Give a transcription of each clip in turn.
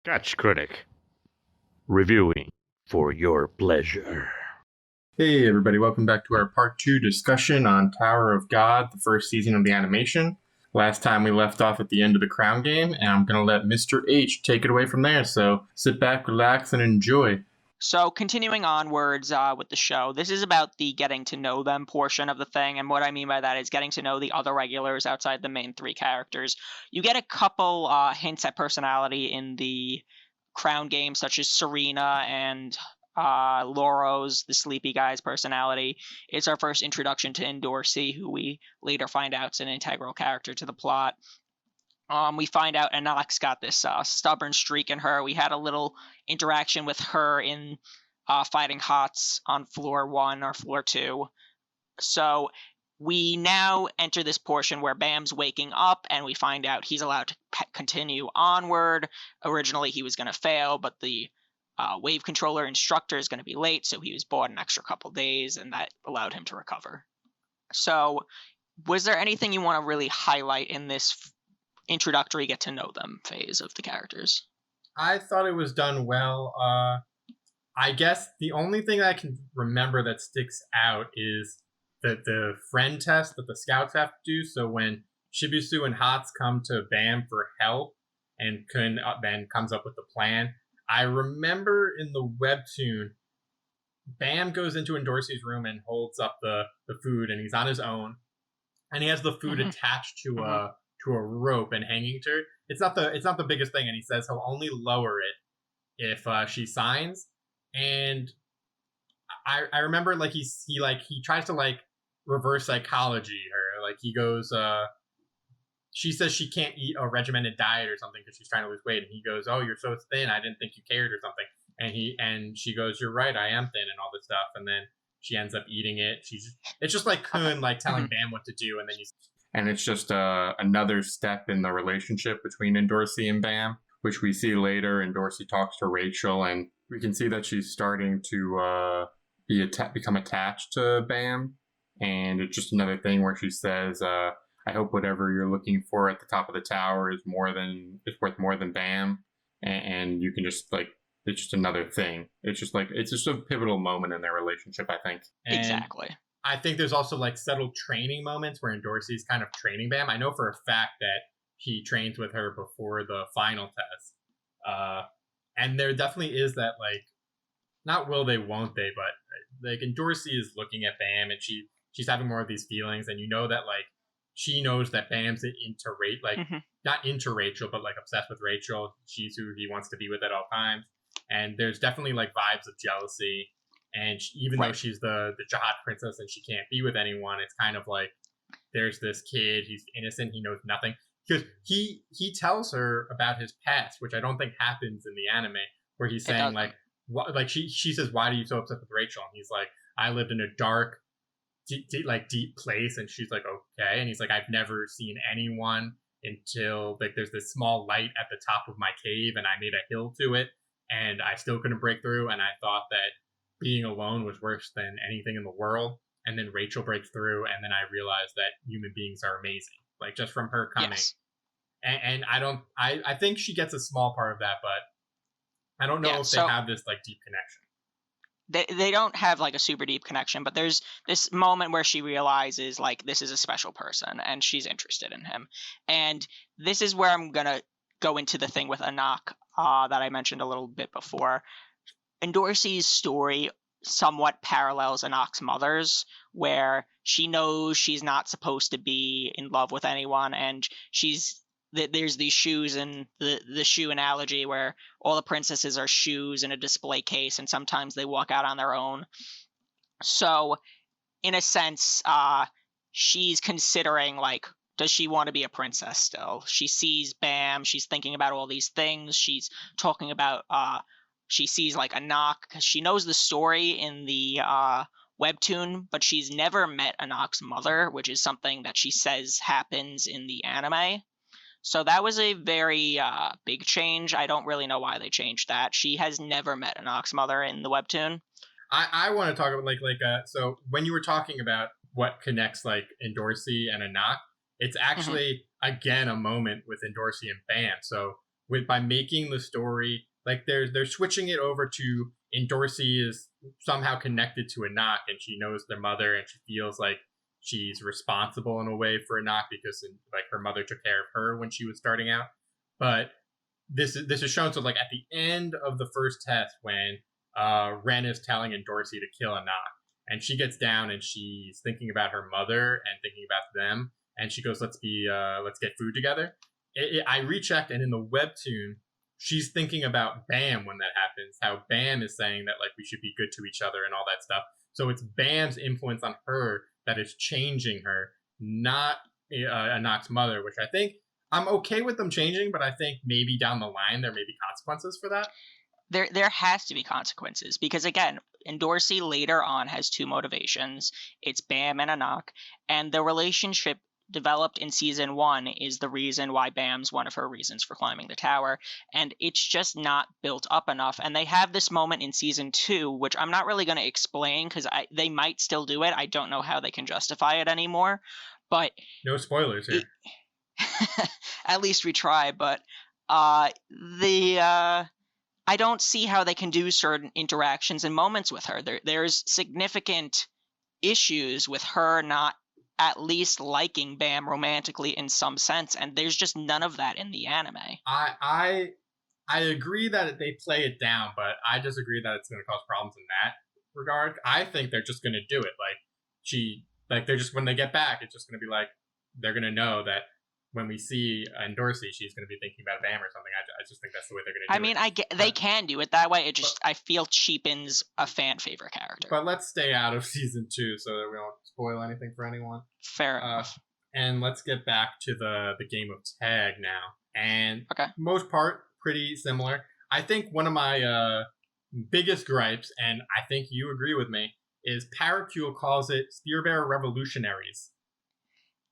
Sketch Critic, reviewing for your pleasure. Hey everybody, welcome back to our part 2 discussion on Tower of God, the first season of the animation. Last time we left off at the end of the Crown Game, and I'm going to let Mr. H take it away from there, so sit back, relax, and enjoy. So continuing onwards with the show, this is about the getting to know them portion of the thing, and what I mean by that is getting to know the other regulars outside the main three characters. You get a couple hints at personality in the Crown Game, such as Serena and Loro's, the sleepy guy's personality. It's our first introduction to Ignacy, who we later find out is an integral character to the plot. We find out Anak's got this stubborn streak in her. We had a little interaction with her in Fighting Hots on floor 1 or floor 2. So we now enter this portion where Bam's waking up and we find out he's allowed to continue onward. Originally he was going to fail, but the wave controller instructor is going to be late, so he was bought an extra couple days, and that allowed him to recover. So was there anything you want to really highlight in this introductory get to know them phase of the characters? I thought it was done well. I guess the only thing I can remember that sticks out is that the friend test that the scouts have to do. So when Shibusu and Hots come to Bam for help and Kun then comes up with the plan, I remember in the webtoon, Bam goes into Ignacy's room and holds up the food, and he's on his own, and he has the food attached to a rope and hanging to it. It's not the biggest thing, and he says he'll only lower it if she signs. And I remember he tries to reverse psychology her. Like he goes, she says she can't eat a regimented diet or something because she's trying to lose weight, and he goes, "Oh, you're so thin. I didn't think you cared," or something. And she goes, "You're right. I am thin," and all this stuff. And then she ends up eating it. It's just like Kun telling Bam what to do, and then and it's just another step in the relationship between Ignacy and Bam, which we see later. Ignacy talks to Rachel, and we can see that she's starting to become attached to Bam. And it's just another thing where she says, "I hope whatever you're looking for at the top of the tower is worth more than Bam." And you can just it's just another thing. It's just a pivotal moment in their relationship, I think. And exactly. I think there's also subtle training moments where Ignacy's kind of training Bam. I know for a fact that he trains with her before the final test. And there definitely is that not will they, won't they, but Ignacy is looking at Bam and she's having more of these feelings, and you know that she knows that Bam's into not into Rachel, but obsessed with Rachel. She's who he wants to be with at all times. And there's definitely vibes of jealousy. And even though she's the jihad princess and she can't be with anyone, it's kind of there's this kid, he's innocent, he knows nothing. Because he tells her about his past, which I don't think happens in the anime, where he's saying she says, "Why are you so upset with Rachel?" And he's like, "I lived in a dark, deep place," and she's like, "Okay," and he's like, "I've never seen anyone until there's this small light at the top of my cave, and I made a hill to it, and I still couldn't break through, and I thought that being alone was worse than anything in the world. And then Rachel breaks through, and then I realized that human beings are amazing, just from her coming." Yes. And I think she gets a small part of that, but I don't know if they have this deep connection. They don't have a super deep connection, but there's this moment where she realizes this is a special person and she's interested in him. And this is where I'm gonna go into the thing with Anak that I mentioned a little bit before. Ignacy's story somewhat parallels Anak's mother's, where she knows she's not supposed to be in love with anyone, and there's these shoes and the shoe analogy where all the princesses are shoes in a display case, and sometimes they walk out on their own. So in a sense, she's considering does she want to be a princess still? She sees Bam, she's thinking about all these things, she's talking about she sees Anak because she knows the story in the webtoon, but she's never met Anak's mother, which is something that she says happens in the anime. So that was a very big change. I don't really know why they changed that. She has never met Anak's mother in the webtoon. I want to talk about so when you were talking about what connects Ignacy and Anak, it's actually again a moment with Ignacy and Bam. So by making the story like they're switching it over to Dorsey is somehow connected to Anak, and she knows their mother, and she feels like she's responsible in a way for Anak because like her mother took care of her when she was starting out. But this is shown so like at the end of the first test when Ren is telling Dorsey to kill Anak, and she gets down and she's thinking about her mother and thinking about them, and she goes, let's get food together. I rechecked, and in the webtoon, she's thinking about Bam when that happens, how Bam is saying that like we should be good to each other and all that stuff. So it's Bam's influence on her that is changing her, not Anak's mother, which I think I'm okay with them changing, but I think maybe down the line there may be consequences for that. There has to be consequences because, again, Dorsey later on has two motivations. It's Bam and Anak, and the relationship developed in season 1 is the reason why Bam's one of her reasons for climbing the tower, and it's just not built up enough. And they have this moment in season 2, which I'm not really going to explain because they might still do it. I don't know how they can justify it anymore, but no spoilers here. At least we try. But I don't see how they can do certain interactions and moments with her. There's significant issues with her not at least liking Bam romantically in some sense, and there's just none of that in the anime. I agree that they play it down, but I disagree that it's going to cause problems in that regard. I think they're just going to do it. They're just, when they get back, it's just going to be like, they're going to know that when we see Dorsey, she's going to be thinking about Bam or something. I just think that's the way they're going to do it. They can do it that way. I feel cheapens a fan favorite character. But let's stay out of season 2 so that we don't spoil anything for anyone. Fair enough. And let's get back to the game of tag now. And okay. Most part, pretty similar. I think one of my biggest gripes, and I think you agree with me, is Paracule calls it Spearbearer Revolutionaries.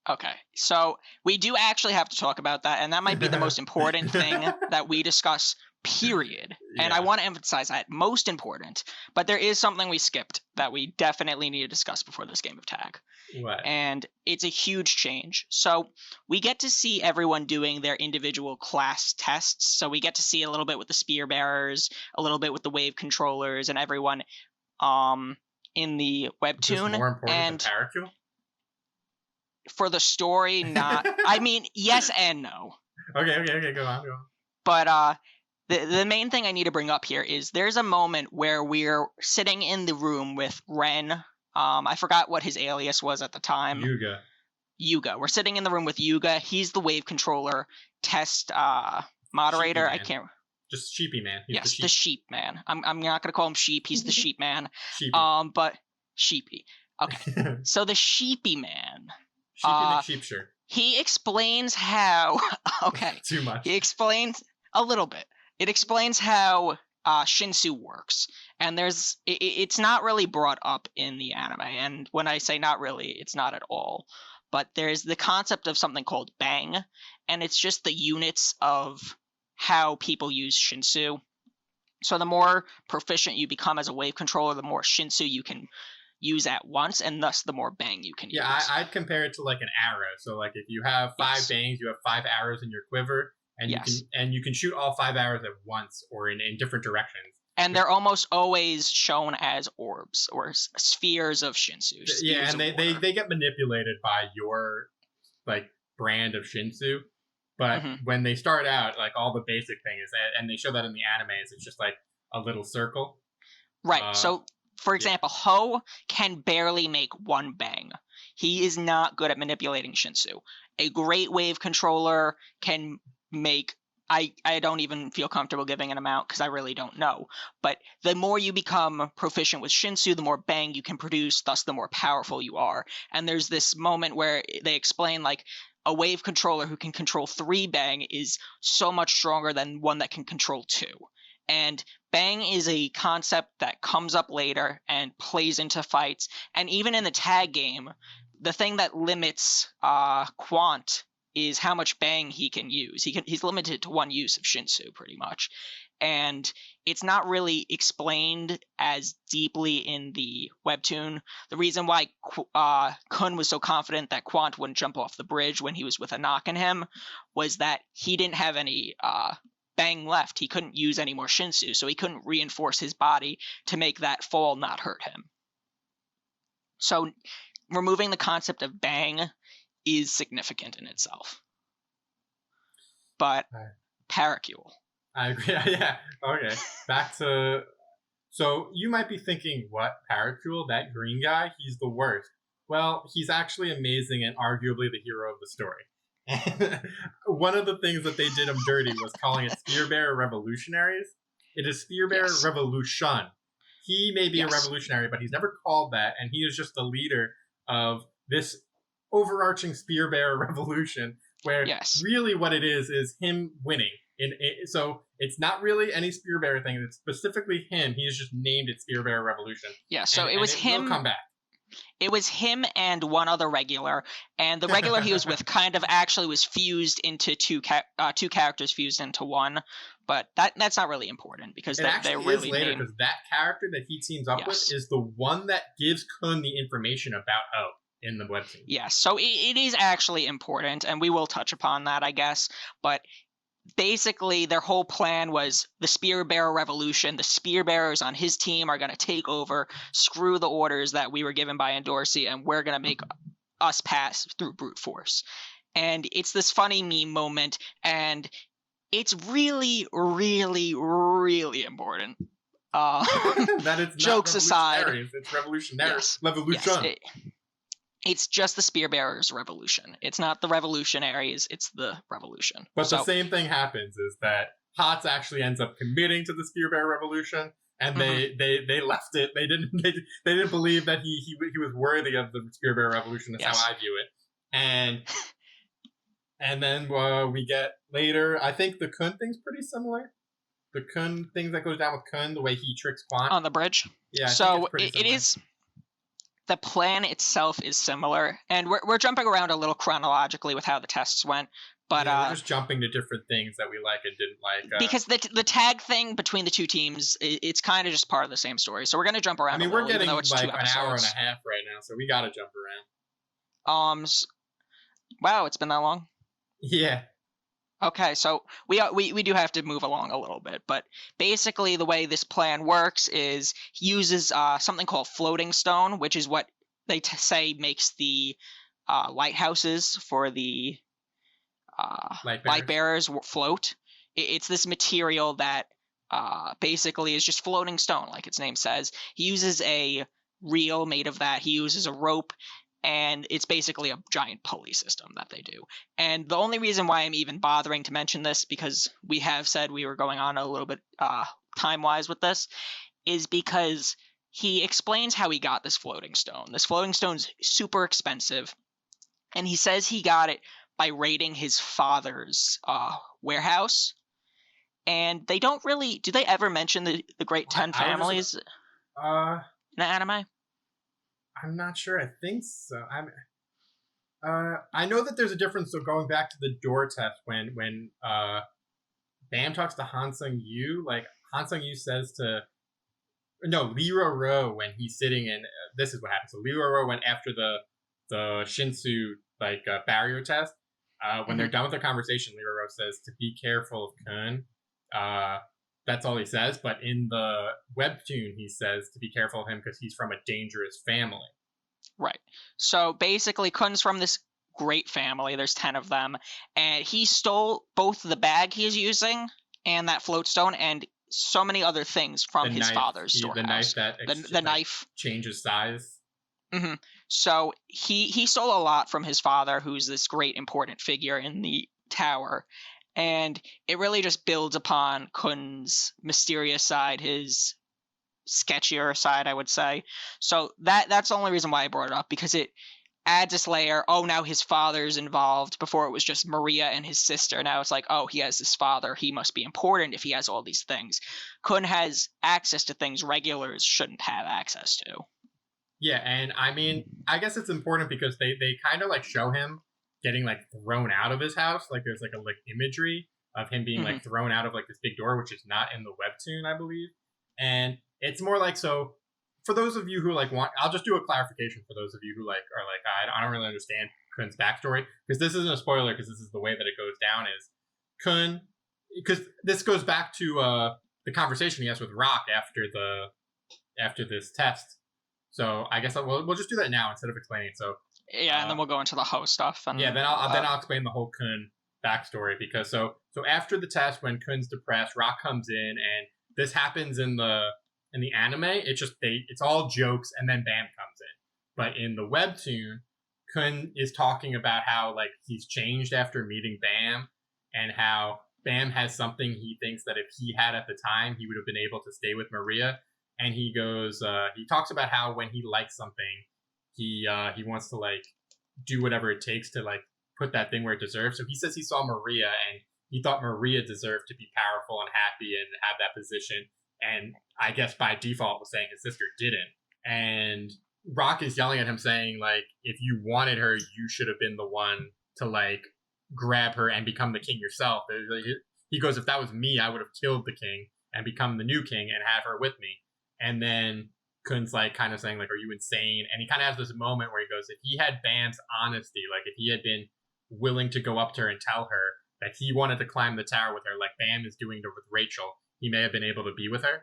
Okay, so we do actually have to talk about that, and that might be the most important thing that we discuss, period. Yeah. And I want to emphasize that, most important. But there is something we skipped that we definitely need to discuss before this game of tag. What? And it's a huge change. So we get to see everyone doing their individual class tests. So we get to see a little bit with the spear bearers, a little bit with the wave controllers, and everyone in the webtoon. Is this more important than Paracule? For the story, not. I mean, yes and no. Okay, go on. But the main thing I need to bring up here is there's a moment where we're sitting in the room with Ren. I forgot what his alias was at the time. Yuga. We're sitting in the room with Yuga. He's the wave controller test moderator. I can't. Just Sheepy Man. Yes, the sheep man. I'm not gonna call him Sheep. He's the sheep man. Sheepy. But Sheepy. Okay. So the Sheepy Man. Sheepy McSheepsher. He explains how. Okay. Too much. He explains a little bit. It explains how Shinsu works, and it's not really brought up in the anime. And when I say not really, it's not at all. But there's the concept of something called Bang, and it's just the units of how people use Shinsu. So the more proficient you become as a wave controller, the more Shinsu you can use at once, and thus the more Bang you can use. Yeah, I'd compare it to like an arrow. So like if you have 5 bangs, you have 5 arrows in your quiver, and you can shoot all 5 arrows at once or in different directions. And they're almost always shown as orbs or spheres of Shinsu. Yeah, and they get manipulated by your like brand of Shinsu. But when they start out, like all the basic thing is, and they show that in the animes, it's just like a little circle. Right. So for example, Ho can barely make 1 bang. He is not good at manipulating Shinsu. A great wave controller can make... I don't even feel comfortable giving an amount because I really don't know. But the more you become proficient with Shinsu, the more bang you can produce, thus the more powerful you are. And there's this moment where they explain like a wave controller who can control 3 bang is so much stronger than one that can control 2. And Bang is a concept that comes up later and plays into fights. And even in the tag game, the thing that limits Quant is how much Bang he can use. He's limited to 1 use of Shinsu, pretty much. And it's not really explained as deeply in the webtoon. The reason why Kun was so confident that Quant wouldn't jump off the bridge when he was with Anak and him was that he didn't have any Bang left, he couldn't use any more Shinsu, so he couldn't reinforce his body to make that fall not hurt him. So removing the concept of Bang is significant in itself. But Paracule. I agree. Yeah. Okay. Back to... So you might be thinking, what? Paracule? That green guy? He's the worst. Well, he's actually amazing and arguably the hero of the story. And one of the things that they did him dirty was calling it Spearbearer Revolutionaries. It is Spearbearer Revolution. He may be a revolutionary, but he's never called that, and he is just the leader of this overarching Spearbearer Revolution, where really what it is him winning. So it's not really any Spearbearer thing. It's specifically him. He has just named it Spearbearer Revolution. Yeah, so it was him. Will come back. It was him and one other regular, and the regular he was with kind of actually was fused into two characters fused into one, but that's not really important because they're really later because that character that he teams up with is the one that gives Kun the information about O in the webtoon. Yes, so it is actually important, and we will touch upon that, I guess, but basically their whole plan was the Spearbearer Revolution. The Spearbearers on his team are going to take over, screw the orders that we were given by Endorsi, and we're going to make us pass through brute force. And it's this funny meme moment, and it's really, really, really important. That it's jokes not aside, it's revolutionary. Revolution. It's just the Spearbearers Revolution. It's not the revolutionaries, it's the revolution. But the same thing happens is that Hots actually ends up committing to the Spearbearer Revolution, and they left it. They didn't believe that he was worthy of the Spearbearer Revolution. That's how I view it. And then we get later, I think the Kun thing's pretty similar. The Kun things that goes down with Kun, the way he tricks Quant. On the bridge? Yeah, so it is... The plan itself is similar, and we're jumping around a little chronologically with how the tests went, but we're just jumping to different things that we like and didn't like. Because the tag thing between the two teams, it's kind of just part of the same story. So we're going to jump around. I mean, we're getting like an hour and a half right now, so we got to jump around. Wow, it's been that long. Yeah. Okay, so we do have to move along a little bit, but basically the way this plan works is he uses something called floating stone, which is what they say makes the lighthouses for the light bearers float. It's this material that basically is just floating stone, like its name says. He uses a reel made of that. He uses a rope. And it's basically a giant pulley system that they do. And the only reason why I'm even bothering to mention this, because we have said we were going on a little bit time-wise with this, is because he explains how he got this floating stone. This floating stone's super expensive, and he says he got it by raiding his father's warehouse. And they don't really... Do they ever mention the Great Ten Families in the anime? I'm not sure. I think so. I know that there's a difference. So going back to the door test, when Bam talks to Han Sung Yu, like Han Sung Yu says to Lee Ro when he's sitting in. This is what happens. So Lee Ro went after the Shinsu barrier test. When they're done with their conversation, Lee Ro says to be careful of Kun. That's all he says, but in the webtoon, he says to be careful of him because he's from a dangerous family. Right. So basically, Kun's from this great family. There's 10 of them. And he stole both the bag he is using and that floatstone and so many other things from his father's storehouse. The knife changes size. Mm-hmm. So he stole a lot from his father, who's this great important figure in the tower. And it really just builds upon Kun's mysterious side, his sketchier side, I would say. So that's the only reason why I brought it up, because it adds this layer. Oh, now his father's involved. Before it was just Maria and his sister. Now it's like, oh, he has this father. He must be important if he has all these things. Kun has access to things regulars shouldn't have access to. Yeah, and I mean, I guess it's important because they kind of show him getting thrown out of his house. There's a imagery of him being thrown out of this big door, which is not in the webtoon, I believe. And it's more so for those of you who want, I'll just do a clarification for those of you who are I don't really understand Kun's backstory, because this isn't a spoiler, because this is the way that it goes down. Is Kun because this goes back to the conversation he has with Rock after this test. So I guess we'll just do that now instead of explaining it. So Yeah, and then we'll go into the Ho stuff. And, yeah, then I'll explain the whole Kun backstory, because so after the test, when Kun's depressed, Rock comes in, and this happens in the anime. It's all jokes, and then Bam comes in. But in the webtoon, Kun is talking about how like he's changed after meeting Bam, and how Bam has something he thinks that if he had at the time, he would have been able to stay with Maria. And he goes, he talks about how when he likes something, he wants to like do whatever it takes to like put that thing where it deserves. So he says he saw Maria, and he thought Maria deserved to be powerful and happy and have that position. And I guess by default was saying his sister didn't. And Rock is yelling at him saying, like, if you wanted her, you should have been the one to like grab her and become the king yourself. He goes, if that was me, I would have killed the king and become the new king and have her with me. And then Kun's like kind of saying, like, are you insane? And he kind of has this moment where he goes, if he had Bam's honesty, like if he had been willing to go up to her and tell her that he wanted to climb the tower with her, like Bam is doing with Rachel, he may have been able to be with her.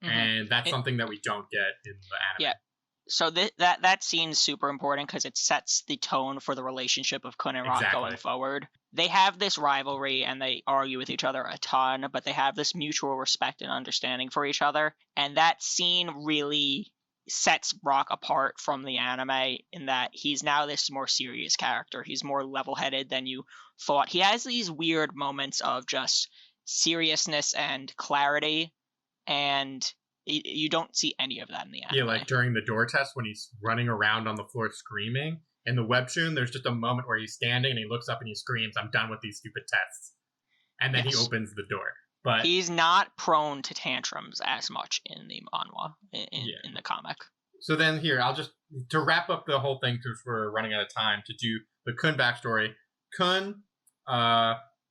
Mm-hmm. And that's something that we don't get in the anime. Yeah. So that scene's super important because it sets the tone for the relationship of Kun and Rock going forward. They have this rivalry and they argue with each other a ton, but they have this mutual respect and understanding for each other. And that scene really sets Rock apart from the anime in that he's now this more serious character. He's more level-headed than you thought. He has these weird moments of just seriousness and clarity, and you don't see any of that in the anime. Yeah, like during the door test when he's running around on the floor screaming. In the webtoon, there's just a moment where he's standing and he looks up and he screams, I'm done with these stupid tests. And then he opens the door. But he's not prone to tantrums as much in the manhwa, in the comic. So then here, to wrap up the whole thing, because we're running out of time, to do the Kun backstory. Kun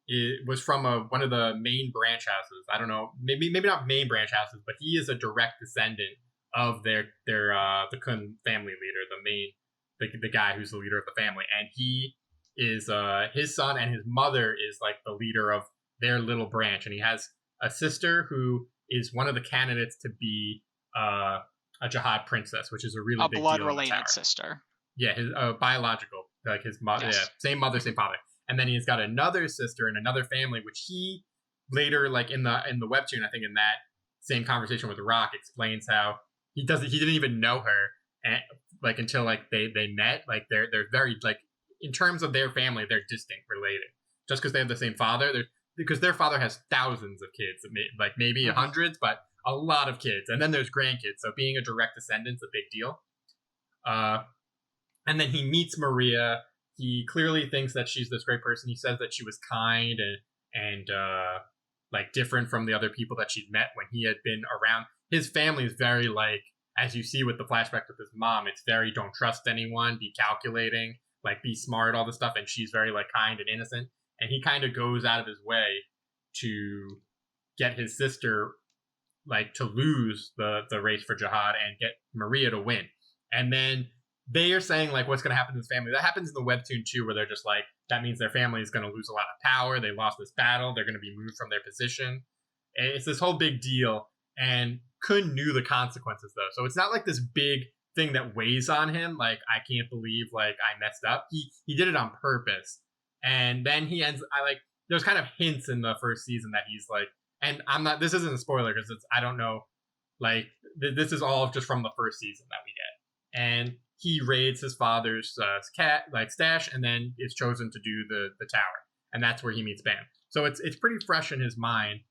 it was from one of the main branch houses. I don't know, maybe not main branch houses, but he is a direct descendant of the Kun family leader, the guy who's the leader of the family, and he is his son, and his mother is like the leader of their little branch, and he has a sister who is one of the candidates to be a Jihad princess, which is a really big blood deal related sister. Yeah, his biological, like his mother, yes. Yeah, same mother, same father. And then he's got another sister in another family, which he later, like in the webtoon, I think in that same conversation with Rock, explains how he didn't even know her, and like until like they met. Like they're very like in terms of their family, they're distinct related. Just because they have the same father, because their father has thousands of kids, like maybe hundreds, but a lot of kids. And then there's grandkids, so being a direct descendant's a big deal. And then he meets Maria. He clearly thinks that she's this great person. He says that she was kind and like different from the other people that she'd met when he had been around. His family is very like, as you see with the flashback with his mom, it's very don't trust anyone, be calculating, like be smart, all this stuff. And she's very like kind and innocent. And he kind of goes out of his way to get his sister like to lose the race for Jihad and get Maria to win. And then they are saying like what's going to happen to his family. That happens in the webtoon too, where they're just like, that means their family is going to lose a lot of power. They lost this battle. They're going to be moved from their position. And it's this whole big deal. And Kun knew the consequences though. So it's not like this big thing that weighs on him. Like, I can't believe like I messed up. He did it on purpose. And then there's kind of hints in the first season that he's like, and this isn't a spoiler because I don't know, like this is all just from the first season that we get. And he raids his father's stash and then is chosen to do the tower. And that's where he meets Bam. So it's pretty fresh in his mind.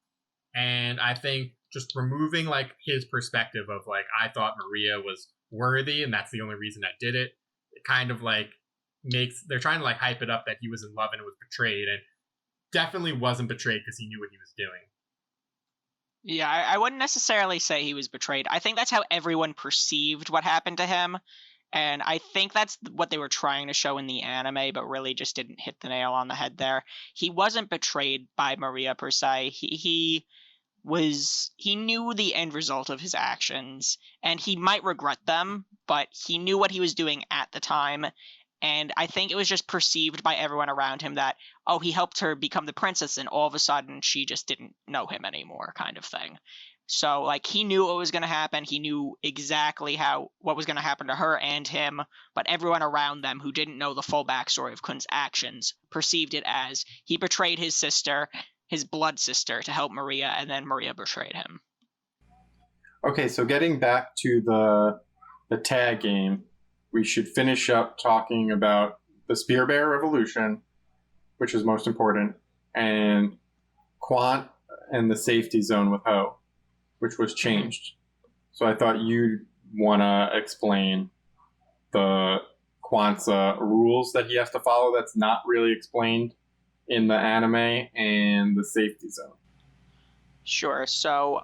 And I think just removing like his perspective of like, I thought Maria was worthy and that's the only reason I did it. It kind of like they're trying to like hype it up that he was in love and was betrayed, and definitely wasn't betrayed because he knew what he was doing. Yeah, I wouldn't necessarily say he was betrayed. I think that's how everyone perceived what happened to him. And I think that's what they were trying to show in the anime, but really just didn't hit the nail on the head there. He wasn't betrayed by Maria per se. He knew the end result of his actions, and he might regret them, but he knew what he was doing at the time. And I think it was just perceived by everyone around him that, oh, he helped her become the princess, and all of a sudden she just didn't know him anymore, kind of thing. So, like, he knew what was going to happen. He knew exactly what was going to happen to her and him, but everyone around them who didn't know the full backstory of Kun's actions perceived it as he betrayed his sister, his blood sister, to help Maria, and then Maria betrayed him. Okay, so getting back to the tag game, we should finish up talking about the Spear Bear Revolution, which is most important, and Quant and the safety zone with Ho, which was changed. So I thought you'd want to explain the Quant's rules that he has to follow that's not really explained in the anime, and the safety zone. Sure. So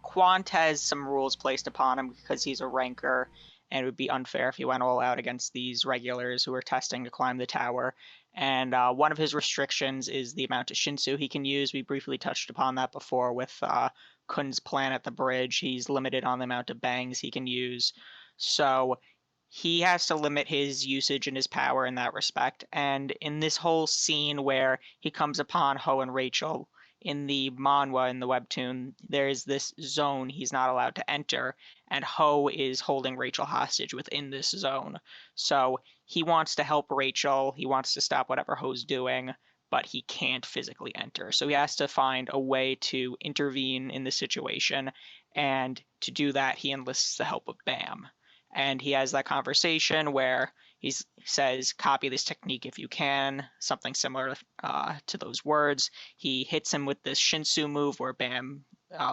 Quant has some rules placed upon him because he's a ranker, and it would be unfair if he went all out against these regulars who are testing to climb the tower. And one of his restrictions is the amount of Shinsu he can use. We briefly touched upon that before with Kun's plan at the bridge. He's limited on the amount of bangs he can use. So he has to limit his usage and his power in that respect. And in this whole scene where he comes upon Ho and Rachel in the manhwa, in the webtoon, there's this zone he's not allowed to enter, and Ho is holding Rachel hostage within this zone. So he wants to help Rachel, he wants to stop whatever Ho's doing, but he can't physically enter. So he has to find a way to intervene in the situation, and to do that, he enlists the help of Bam. And he has that conversation where he says, copy this technique if you can, something similar to those words. He hits him with this Shinsu move where Bam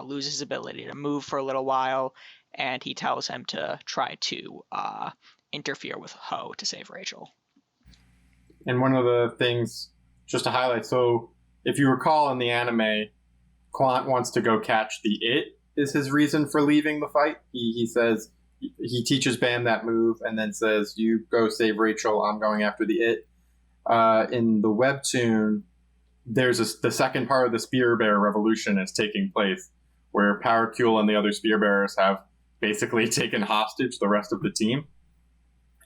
loses his ability to move for a little while, and he tells him to try to interfere with Ho to save Rachel. And one of the things, just to highlight, so if you recall in the anime, Quant wants to go catch the It, is his reason for leaving the fight. He says, he teaches Bam that move and then says, you go save Rachel, I'm going after the It. In the webtoon, there's the second part of the Spear Bear Revolution is taking place, where Powercule and the other Spear Bearers have basically taken hostage the rest of the team.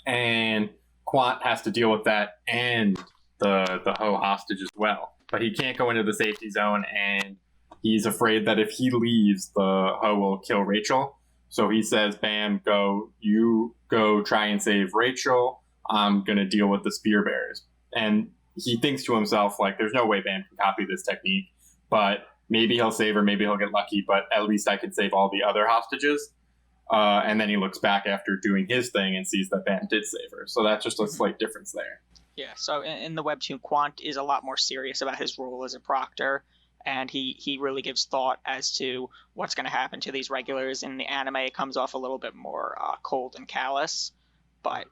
And Quant has to deal with that and the Ho hostage as well. But he can't go into the safety zone, and he's afraid that if he leaves, the Ho will kill Rachel. So he says, Bam, you go try and save Rachel. I'm going to deal with the Spear Bearers. And he thinks to himself, like, there's no way Bam can copy this technique, but maybe he'll save her, maybe he'll get lucky, but at least I can save all the other hostages. And then he looks back after doing his thing and sees that Bam did save her. So that's just a slight difference there. Yeah, so in the webtoon, Quant is a lot more serious about his role as a proctor, and he really gives thought as to what's going to happen to these regulars. In the anime, it comes off a little bit more cold and callous, but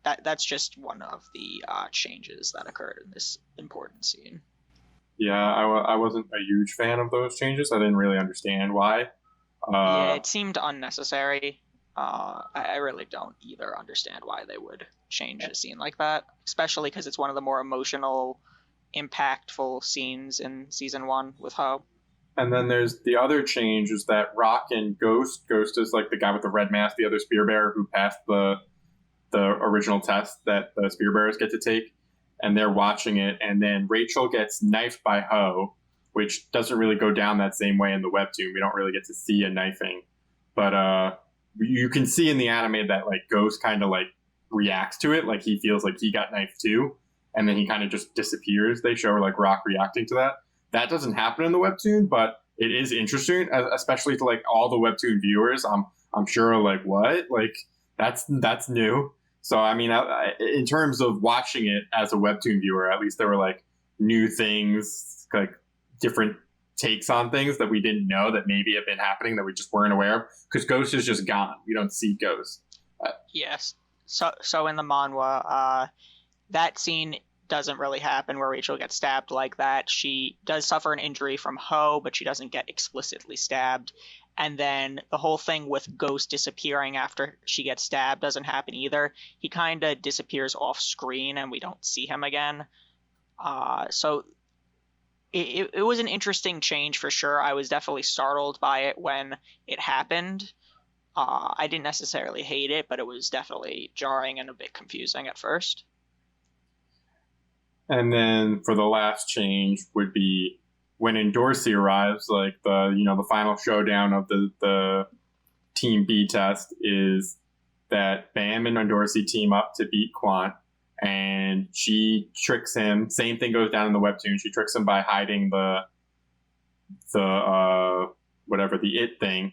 that's just one of the changes that occurred in this important scene. Yeah, I wasn't a huge fan of those changes. I didn't really understand why. Yeah, it seemed unnecessary. I really don't either understand why they would change a scene like that, especially because it's one of the more emotional, impactful scenes in season 1 with Ho. And then there's the other change is that Rock and Ghost is like the guy with the red mask, the other Spear Bearer who passed the original test that the Spear Bearers get to take, and they're watching it, and then Rachel gets knifed by Ho, which doesn't really go down that same way in the webtoon. We don't really get to see a knifing, but you can see in the anime that like Ghost kind of like reacts to it, like he feels like he got knifed too, and then he kind of just disappears. They show like Rock reacting to that. That doesn't happen in the webtoon, but it is interesting, especially to like all the webtoon viewers. I'm sure like what, like that's new. So I mean, in terms of watching it as a webtoon viewer, at least there were like new things, like different takes on things that we didn't know that maybe have been happening that we just weren't aware of, because Ghost is just gone. We don't see Ghost. Yes. So in the manhwa, that scene doesn't really happen where Rachel gets stabbed like that. She does suffer an injury from Ho, but she doesn't get explicitly stabbed. And then the whole thing with Ghost disappearing after she gets stabbed doesn't happen either. He kind of disappears off screen and we don't see him again. So it was an interesting change for sure. I was definitely startled by it when it happened. I didn't necessarily hate it, but it was definitely jarring and a bit confusing at first. And then for the last change would be when Endorsey arrives, like the final showdown of the Team B test is that Bam and Endorsey team up to beat Quant, and she tricks him. Same thing goes down in the webtoon. She tricks him by hiding the whatever the it thing,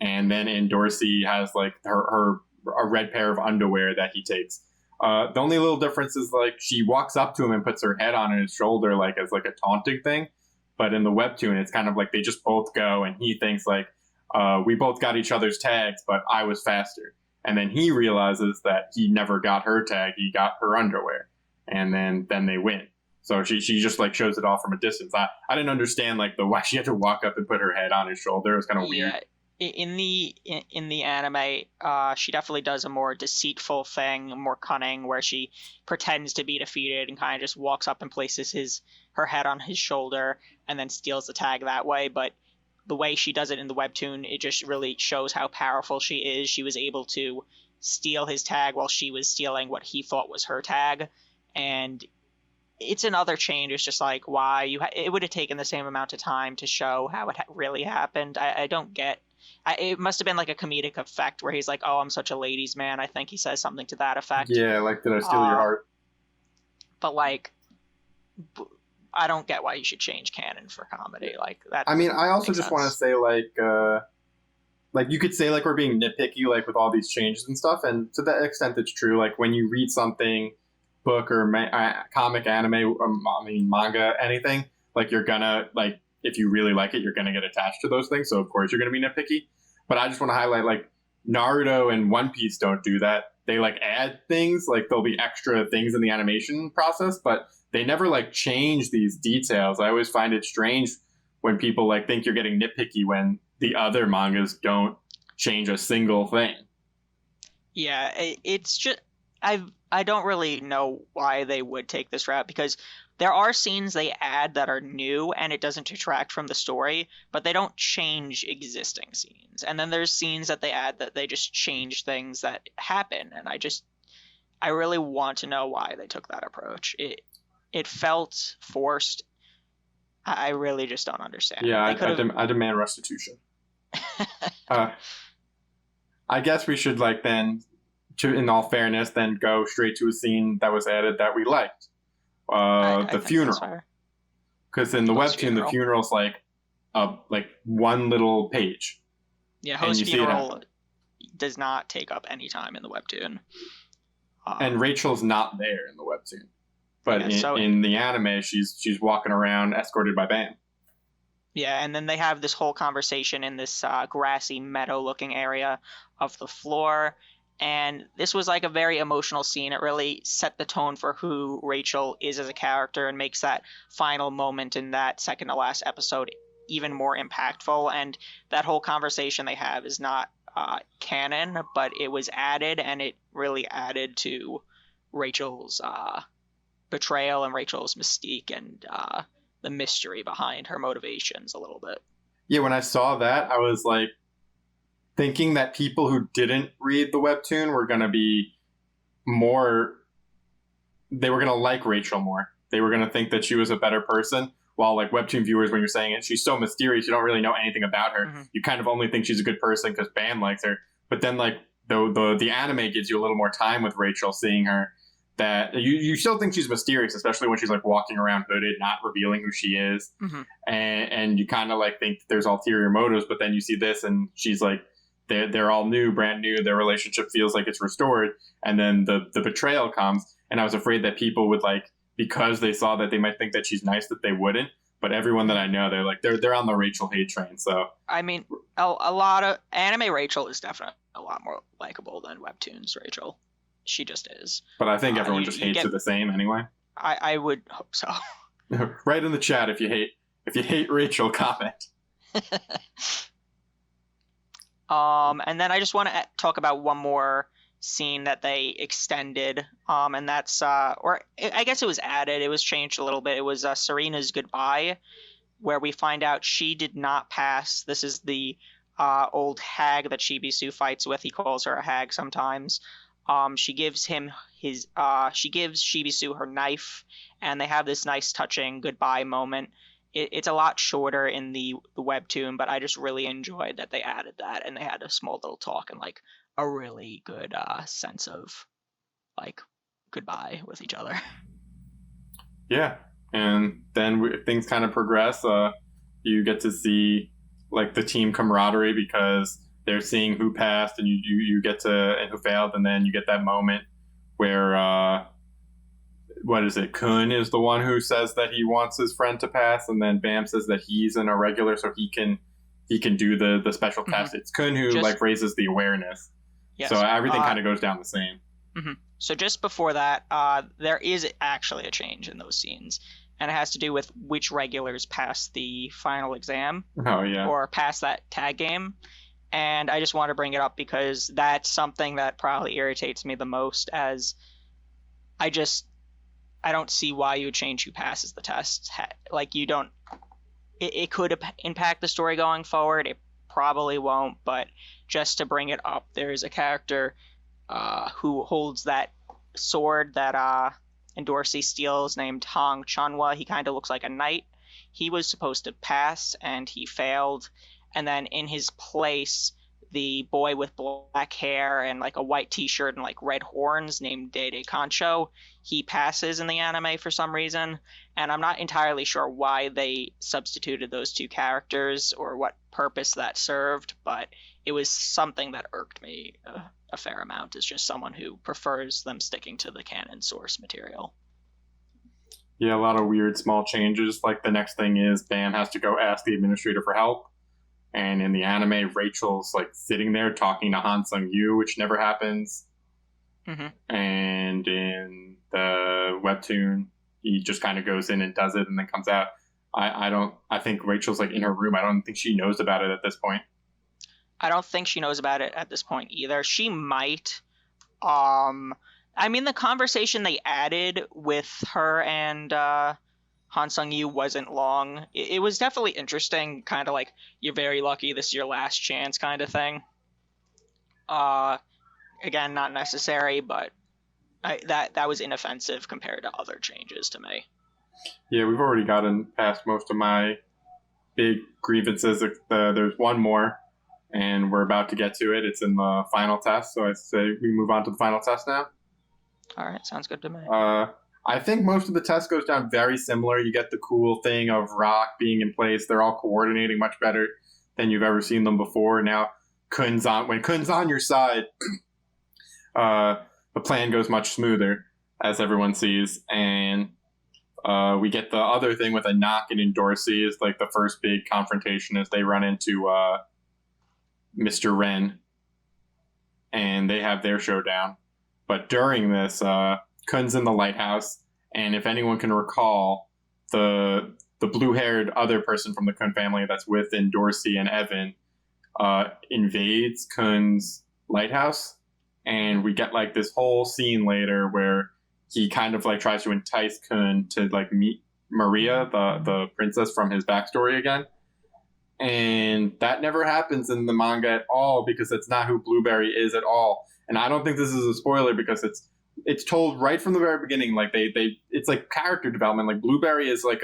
and then Endorsey has like her a red pair of underwear that he takes. The only little difference is like she walks up to him and puts her head on his shoulder like as like a taunting thing. But in the webtoon, it's kind of like they just both go, and he thinks like we both got each other's tags, but I was faster. And then he realizes that he never got her tag; he got her underwear, and then they win. So she just like shows it off from a distance. I didn't understand like why she had to walk up and put her head on his shoulder. It was kind of weird. In the anime, she definitely does a more deceitful thing, more cunning, where she pretends to be defeated and kind of just walks up and places her head on his shoulder and then steals the tag that way. But the way she does it in the webtoon, it just really shows how powerful she is. She was able to steal his tag while she was stealing what he thought was her tag, and it's another change. It's just like why it would have taken the same amount of time to show how it really happened. I don't get. It must have been like a comedic effect where he's like, "Oh, I'm such a ladies' man." I think he says something to that effect. Yeah, like did I steal your heart? But like, I don't get why you should change canon for comedy like that. I mean, I also just want to say like you could say like we're being nitpicky like with all these changes and stuff, and to that extent it's true. Like when you read something, book or comic, anime, manga, anything, like you're gonna like if you really like it, you're gonna get attached to those things. So of course you're gonna be nitpicky. But I just want to highlight like Naruto and One Piece don't do that. They like add things, like there'll be extra things in the animation process, but they never like change these details. I always find it strange when people like think you're getting nitpicky when the other mangas don't change a single thing. Yeah, it's just I don't really know why they would take this route, because there are scenes they add that are new and it doesn't detract from the story, but they don't change existing scenes. And then there's scenes that they add that they just change things that happen, and I really want to know why they took that approach. It felt forced. I really just don't understand. Yeah, I demand restitution. I guess we should like then, in all fairness, then go straight to a scene that was added that we liked. The funeral. Because in the webtoon, the funeral's like one little page. Yeah, Ho's funeral does not take up any time in the webtoon. And Rachel's not there in the webtoon. But in the anime, she's walking around escorted by Bam. Yeah, and then they have this whole conversation in this grassy meadow-looking area of the floor. And this was like a very emotional scene. It really set the tone for who Rachel is as a character and makes that final moment in that second to last episode even more impactful. And that whole conversation they have is not canon, but it was added, and it really added to Rachel's betrayal and Rachel's mystique and the mystery behind her motivations a little bit. Yeah, when I saw that, I was like thinking that people who didn't read the webtoon were going to be they were going to like Rachel more. They were going to think that she was a better person, while like webtoon viewers, when you're saying it, she's so mysterious, you don't really know anything about her. Mm-hmm. You kind of only think she's a good person because Bam likes her. But then like the anime gives you a little more time with Rachel, seeing her, that you still think she's mysterious, especially when she's like walking around hooded, not revealing who she is. Mm-hmm. And you kind of like think there's ulterior motives, but then you see this and she's like, they're all new, brand new. Their relationship feels like it's restored. And then the betrayal comes. And I was afraid that people would like, because they saw that, they might think that she's nice, that they wouldn't. But everyone that I know, they're on the Rachel hate train. So I mean, a lot of anime Rachel is definitely a lot more likable than webtoons Rachel. She just is. But I think everyone just hates her the same anyway. I would hope so. Write in the chat if you hate Rachel, comment. And then I just want to talk about one more scene that they extended, and that's or I guess it was added. It was changed a little bit. It was Serena's goodbye, where we find out she did not pass. This is the old hag that Shibisu fights with. He calls her a hag sometimes. She gives him she gives Shibisu her knife, and they have this nice touching goodbye moment. It's a lot shorter in the webtoon, but I just really enjoyed that they added that, and they had a small little talk and like a really good sense of like goodbye with each other. Yeah, and then things kind of progress. You get to see like the team camaraderie because they're seeing who passed and you get to and who failed, and then you get that moment where what is it? Kun is the one who says that he wants his friend to pass, and then Bam says that he's an irregular, so he can do the special test. It's Kun who like raises the awareness. Yes. So everything kind of goes down the same. Mm-hmm. So just before that, there is actually a change in those scenes, and it has to do with which regulars pass the final exam. Oh yeah. Or pass that tag game. And I just want to bring it up because that's something that probably irritates me the most, as I don't see why you would change who passes the test. Like, you don't... It could impact the story going forward. It probably won't, but just to bring it up, there's a character who holds that sword that Dorsey steals named Hong Chunwa. He kind of looks like a knight. He was supposed to pass, and he failed. And then in his place, the boy with black hair and like a white t-shirt and like red horns named Dede Concho, he passes in the anime for some reason. And I'm not entirely sure why they substituted those two characters or what purpose that served, but it was something that irked me a fair amount, as just someone who prefers them sticking to the canon source material. Yeah, a lot of weird small changes. Like the next thing is Bam has to go ask the administrator for help. And in the anime, Rachel's like sitting there talking to Han Sung-yu, which never happens. Mm-hmm. And in the webtoon, he just kind of goes in and does it and then comes out. I think Rachel's like in her room. I don't think she knows about it at this point. I don't think she knows about it at this point either. She might. I mean, the conversation they added with her and Han Sung-yu wasn't long. It was definitely interesting, kind of like, you're very lucky, this is your last chance kind of thing. Again, not necessary, but that was inoffensive compared to other changes to me. Yeah, we've already gotten past most of my big grievances. There's one more, and we're about to get to it. It's in the final test, so I say we move on to the final test now. All right, sounds good to me. I think most of the test goes down very similar. You get the cool thing of Rock being in place. They're all coordinating much better than you've ever seen them before. Now, when Kun's on your side, the plan goes much smoother, as everyone sees. And we get the other thing with Anak and Dorsey is like the first big confrontation as they run into Mr. Ren, and they have their showdown. But during this, Kun's in the lighthouse, and if anyone can recall, the blue-haired other person from the Kun family that's within Dorsey and Evan invades Kun's lighthouse, and we get like this whole scene later where he kind of like tries to entice Kun to like meet Maria, the princess from his backstory again. And that never happens in the manga at all, because it's not who Blueberry is at all. And I don't think this is a spoiler, because it's told right from the very beginning. Like it's like character development. Like Blueberry is like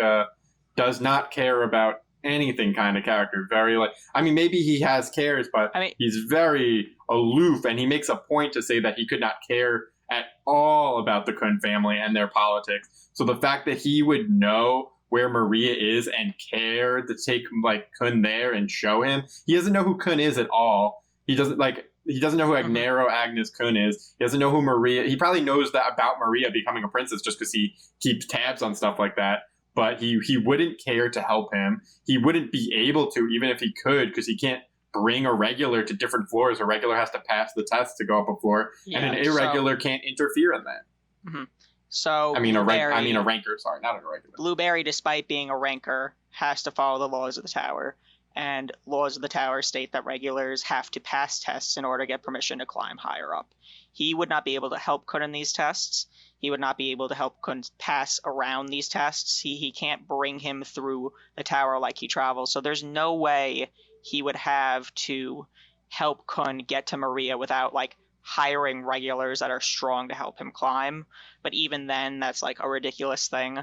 does not care about anything kind of character. Very like, I mean, maybe he has cares, but he's very aloof, and he makes a point to say that he could not care at all about the Kun family and their politics. So the fact that he would know where Maria is and care to take like Kun there and show him, he doesn't know who Kun is at all. He doesn't know who Agnero Agnes Kun is. He doesn't know who Maria. He probably knows that about Maria becoming a princess just because he keeps tabs on stuff like that. But he wouldn't care to help him. He wouldn't be able to, even if he could, because he can't bring a regular to different floors. A regular has to pass the test to go up a floor, and an irregular can't interfere in that. Mm-hmm. So a ranker. Sorry, not an irregular. Blueberry, despite being a ranker, has to follow the laws of the tower. And laws of the tower state that regulars have to pass tests in order to get permission to climb higher up. He would not be able to help Kun in these tests. He would not be able to help Kun pass around these tests. He can't bring him through the tower like he travels. So there's no way he would have to help Kun get to Maria without like hiring regulars that are strong to help him climb. But even then, that's like a ridiculous thing.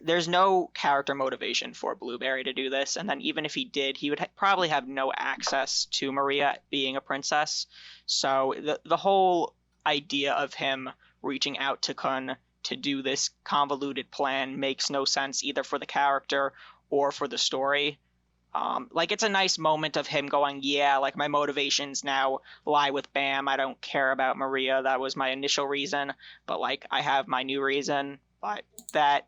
There's no character motivation for Blueberry to do this, and then even if he did, he would probably have no access to Maria being a princess. So the whole idea of him reaching out to Kun to do this convoluted plan makes no sense either for the character or for the story. Like, it's a nice moment of him going, yeah, like, my motivations now lie with Bam. I don't care about Maria. That was my initial reason, but like, I have my new reason. But that,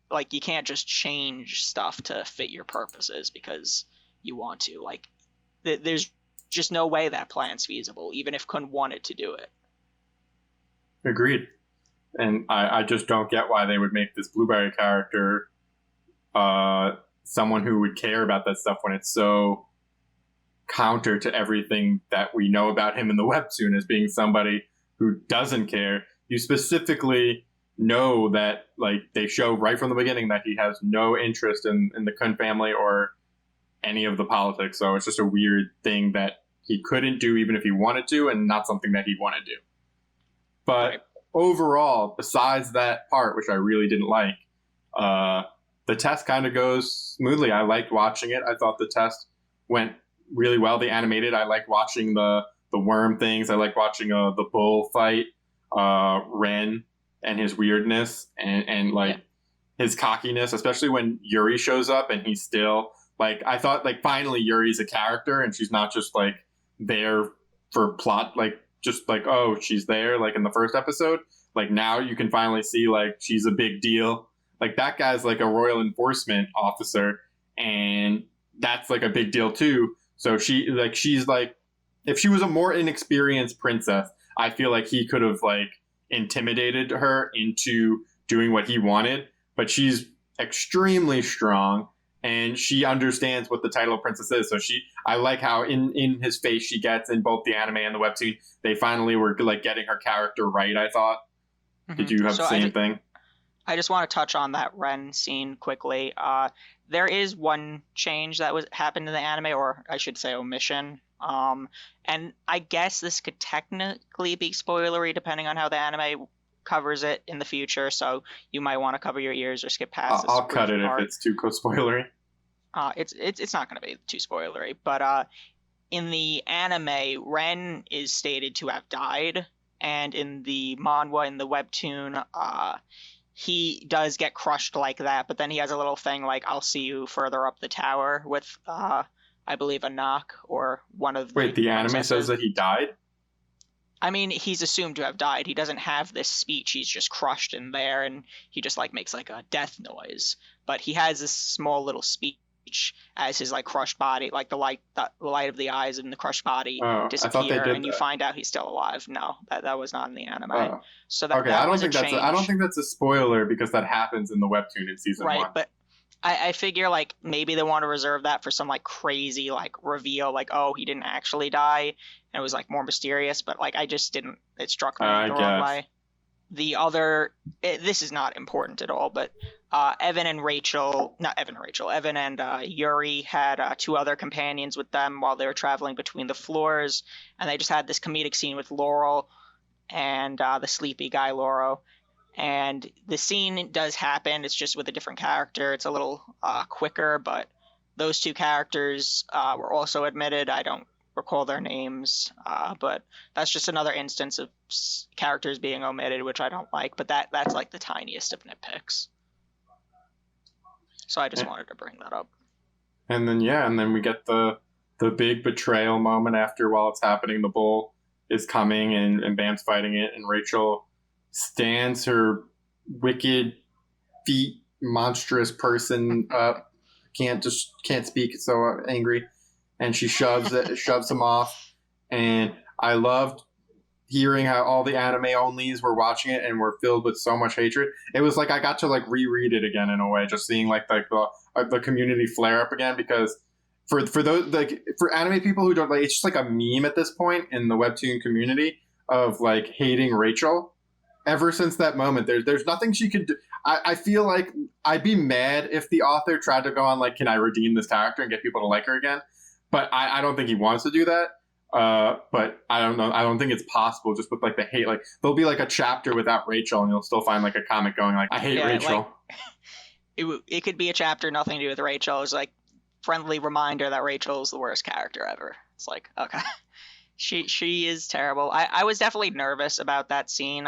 like, you can't just change stuff to fit your purposes because you want to. Like, there's just no way that plan's feasible, even if Kun wanted to do it. Agreed. And I just don't get why they would make this Blueberry character someone who would care about that stuff when it's so counter to everything that we know about him in the webtoon as being somebody who doesn't care. You specifically know that, like, they show right from the beginning that he has no interest in the Kun family or any of the politics. So it's just a weird thing that he couldn't do even if he wanted to, and not something that he'd want to do. But overall, besides that part, which I really didn't like, the test kind of goes smoothly. I liked watching it. I thought the test went really well. The animated, I liked watching the worm things. I liked watching the bull fight, Ren and his weirdness and like his cockiness, especially when Yuri shows up and he's still like, I thought like finally Yuri's a character and she's not just like there for plot, like just like, oh, she's there like in the first episode. Like now you can finally see like she's a big deal. Like that guy's like a royal enforcement officer and that's like a big deal too. So she's like, if she was a more inexperienced princess, I feel like he could have like intimidated her into doing what he wanted, but she's extremely strong and she understands what the title of princess is. So I like how in his face she gets in both the anime and the webtoon. They finally were like getting her character right, I thought. Mm-hmm. Did you have the same thing? I just want to touch on that Ren scene quickly. There is one change that happened in the anime, or I should say omission. And I guess this could technically be spoilery depending on how the anime covers it in the future. So you might want to cover your ears or skip past this. I'll cut it if it's too spoilery. It's not going to be too spoilery, but in the anime, Ren is stated to have died, and in the manhwa, in the webtoon, he does get crushed like that, but then he has a little thing like, I'll see you further up the tower with, I believe, a knock or one of the... Wait, the anime says that he died? I mean, he's assumed to have died. He doesn't have this speech. He's just crushed in there, and he just, like, makes, like, a death noise. But he has this small little speech as his, like, crushed body, like, the light of the eyes and the crushed body disappear, and you find out he's still alive. No, that was not in the anime. So that, okay, that I don't think that's a spoiler because that happens in the webtoon in season 1. Right, but I figure, like, maybe they want to reserve that for some, like, crazy, like, reveal, like, oh, he didn't actually die, and it was, like, more mysterious, but, like, I just didn't, it struck me the wrong way. The other, this is not important at all, but Evan and Yuri had 2 other companions with them while they were traveling between the floors, and they just had this comedic scene with Laurel and the sleepy guy Laurel. And the scene does happen, it's just with a different character. It's a little quicker, but those 2 characters were also admitted. I don't recall their names, but that's just another instance of characters being omitted, which I don't like, but that's like the tiniest of nitpicks. So I just wanted to bring that up. And then we get the big betrayal moment after, while it's happening, the bull is coming and Bam's fighting it, and Rachel stands her wicked feet monstrous person up, can't speak, it's so angry, and she shoves him off. And I loved hearing how all the anime onlys were watching it and were filled with so much hatred. It was like I got to like reread it again in a way, just seeing like the community flare up again, because for those like for anime people who don't like, it's just like a meme at this point in the webtoon community of like hating Rachel. Ever since that moment, there's nothing she could do. I feel like I'd be mad if the author tried to go on like, can I redeem this character and get people to like her again? But I don't think he wants to do that. But I don't know. I don't think it's possible just with like the hate. Like there'll be like a chapter without Rachel, and you'll still find like a comic going like, I hate Rachel. It could be a chapter nothing to do with Rachel. It's like friendly reminder that Rachel is the worst character ever. It's like, okay. She is terrible. I was definitely nervous about that scene.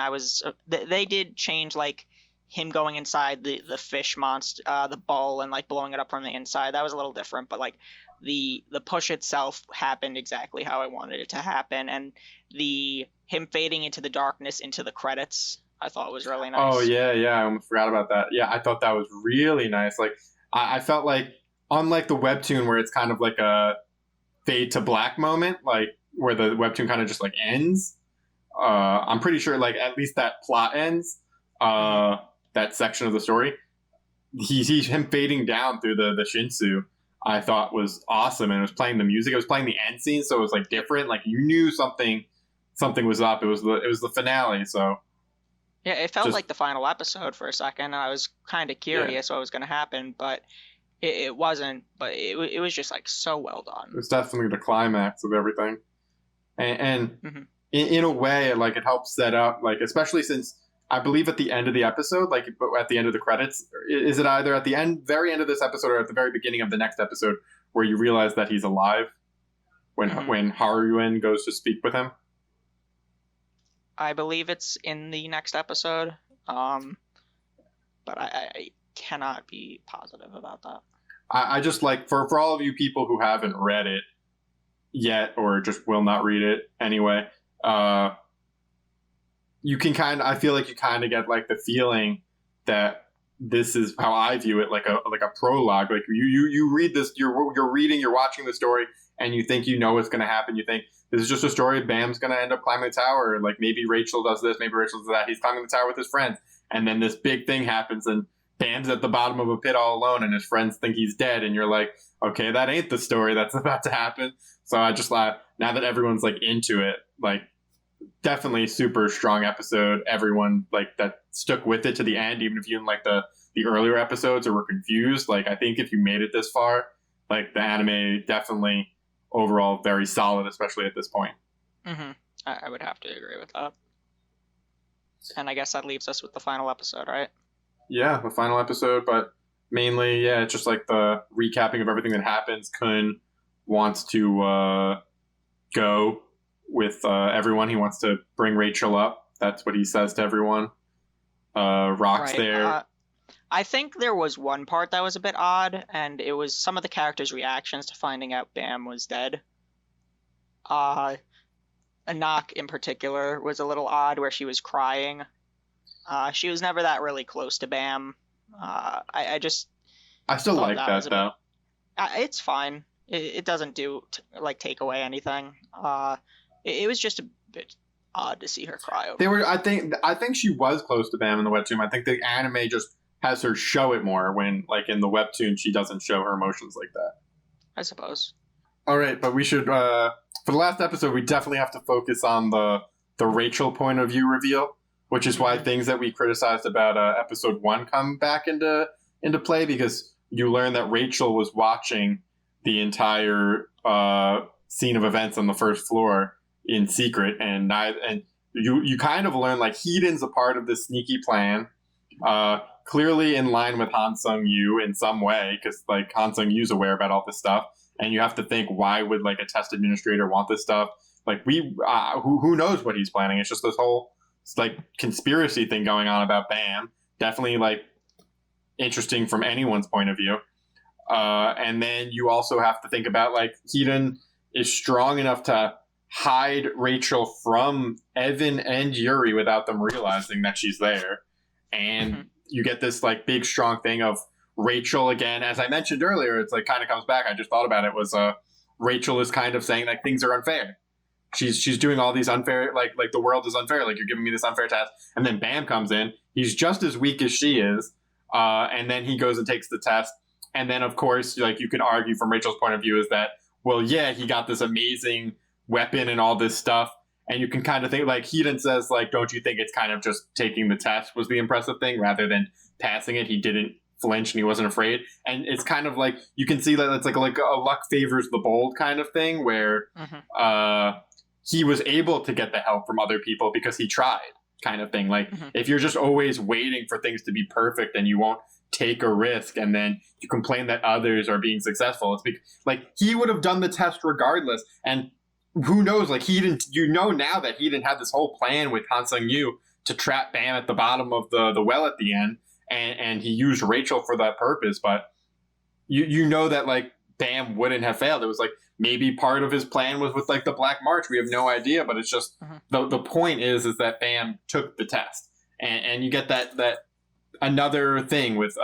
They did change like him going inside the fish monster, the bowl, and like blowing it up from the inside. That was a little different, but like the push itself happened exactly how I wanted it to happen, and him fading into the darkness into the credits I thought was really nice. Oh yeah, I almost forgot about that. Yeah, I thought that was really nice. Like I felt like unlike the webtoon where it's kind of like a fade to black moment, like where the webtoon kind of just like ends. I'm pretty sure like at least that plot ends. That section of the story. He's him fading down through the Shinsu. I thought was awesome, and it was playing the music. It was playing the end scene, so it was like different. Like you knew something was up. It was the finale. So yeah, it felt like the final episode for a second, and I was kind of curious what was going to happen, but it wasn't. But it was just like so well done. It was definitely the climax of everything, and in a way, like it helps set up, like especially since I believe at the end of the episode, like at the end of the credits, is it either at the very end of this episode or at the very beginning of the next episode where you realize that he's alive when Haruen goes to speak with him? I believe it's in the next episode, but I cannot be positive about that. I just like for all of you people who haven't read it yet or just will not read it anyway, you can I feel like you kind of get like the feeling that this is how I view it, like a prologue. Like you read this, you're reading, you're watching the story, and you think you know what's going to happen. You think this is just a story. Bam's going to end up climbing the tower. Like maybe Rachel does this, maybe Rachel does that. He's climbing the tower with his friends, and then this big thing happens, and Bam's at the bottom of a pit all alone, and his friends think he's dead, and you're like, okay, that ain't the story that's about to happen. So I just now that everyone's like into it, like. Definitely super strong episode. Everyone like that stuck with it to the end, even if you didn't like the earlier episodes or were confused. Like I think if you made it this far, like the anime definitely overall very solid, especially at this point. I would have to agree with that. And I guess that leaves us with the final episode, right? Yeah, the final episode, but mainly, yeah, it's just like the recapping of everything that happens. Kun wants to go with everyone. He wants to bring Rachel up. That's what he says to everyone. Rock's there. I think there was one part that was a bit odd, and it was some of the characters' reactions to finding out Bam was dead. Anak in particular was a little odd, where she was crying. She was never that really close to Bam. I still like that though. It's fine. It doesn't take away anything. It was just a bit odd to see her cry over. I think she was close to Bam in the webtoon. I think the anime just has her show it more when, like in the webtoon, she doesn't show her emotions like that. I suppose. All right, but we should for the last episode, we definitely have to focus on the Rachel point of view reveal, which is why things that we criticized about episode 1 come back into play, because you learn that Rachel was watching the entire scene of events on the first floor in secret, and you kind of learn like Heedon's a part of this sneaky plan, clearly in line with Han Sung-yu in some way, because like Han Sung-yu's aware about all this stuff, and you have to think, why would like a test administrator want this stuff? Like who knows what he's planning? It's just this whole like conspiracy thing going on about Bam. Definitely like interesting from anyone's point of view. And then you also have to think about like Heedon is strong enough to hide Rachel from Evan and Yuri without them realizing that she's there. And you get this like big strong thing of Rachel again, as I mentioned earlier, it's like kind of comes back. I just thought about it was Rachel is kind of saying like things are unfair. She's doing all these unfair, like the world is unfair. Like you're giving me this unfair test. And then Bam comes in. He's just as weak as she is. And then he goes and takes the test. And then, of course, like you can argue from Rachel's point of view is that, well, yeah, he got this amazing weapon and all this stuff. And you can kind of think like Heedon says, like, don't you think it's kind of just taking the test was the impressive thing rather than passing it? He didn't flinch and he wasn't afraid. And it's kind of like you can see that it's like a luck favors the bold kind of thing where he was able to get the help from other people because he tried, kind of thing. Like if you're just always waiting for things to be perfect and you won't take a risk and then you complain that others are being successful, it's because like he would have done the test regardless. And who knows, like he didn't, now that he didn't have this whole plan with Han Sung-yu to trap Bam at the bottom of the well at the end, and he used Rachel for that purpose. But you know that like Bam wouldn't have failed. It was like maybe part of his plan was with like the Black March. We have no idea, but it's just the point is that Bam took the test, and you get that another thing with